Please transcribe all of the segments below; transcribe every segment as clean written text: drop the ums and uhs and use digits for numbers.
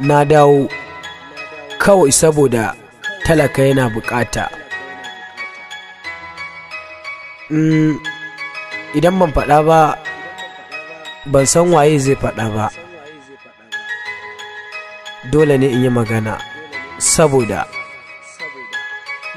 na dawo kawai saboda talaka yana bukata. Idan ban faɗa ba ban san waye zai faɗa ba, dole ne in yi magana saboda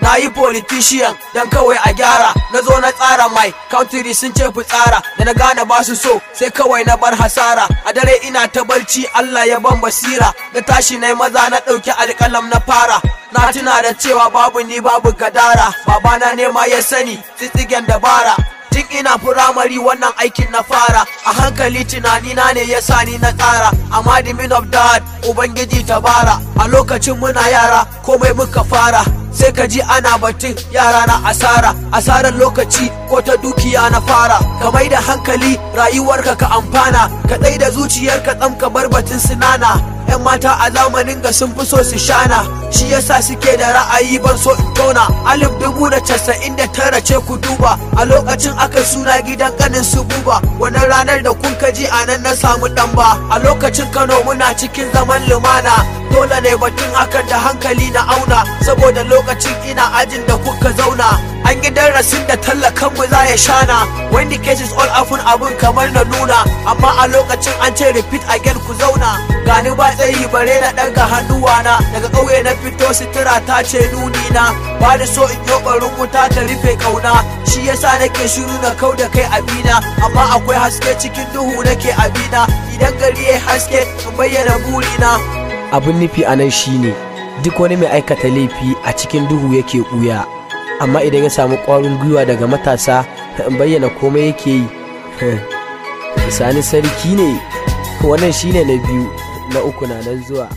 na yi politician dan kawai a gyara. Na zo na tsara mai country sun ce fitsara, da na gane ba su so sai kawai na bar hasara. A dare ina ta barci Allah ya ban basira, na tashi na maza na ɗauki alƙalam na fara. Na tuna da cewa babu ni babu gadara, babana ne ma ya sani tsitsigen dabara. Tun ina firamari wannan aikin na fara, a hankali tunanina ne ya sani na tsara. Amma the mean of that ubangiji tabara, a lokacin muna yara komai muka fara. Sai ka ji ana batun yara na asarar lokaci ko ta dukiya na fara. Ka mai da hankali rayuwarka ka amfana, ka tsai da zuciyarka tsam ka bar batun sinana. 'Yan mata a zamanin ga sun fi so su shana, shi yasa suke da ra'ayi ban so in tona. 1999 ce ku duba, a lokacin aka suna gidan kanin su buba. Wannan ranar da kun kaji a nan na samu ɗanba, a lokacin Kano muna cikin zaman lumana. Dole ne batun hakan da hankali na auna, saboda lokacin ina ajin da kuka zauna. An yi darasin da tallakanmu za ya shana, when the case is all afun abun kamar na nuna. Amma a lokacin an ce repeat again ku zauna. Gani ba tsayi bare na ɗaga hannuwana, daga ƙauye na fito sutura ta ce nuni na. Ba da so in yi ɓarin wuta ta rufe ƙauna, shi yasa nake shiru na kau da kai abina. Amma akwai haske cikin duhu nake abina, idan gari ya haske in bayyana burina. abin nufi a nan shine duk wani mai aikata laifi a cikin duhu yake ɓuya, amma idan ya samu ƙwarin gwiwa daga matasa in bayyana komai yake yi. Sani sarki ne, wannan shine na biyu, na uku na nan zuwa.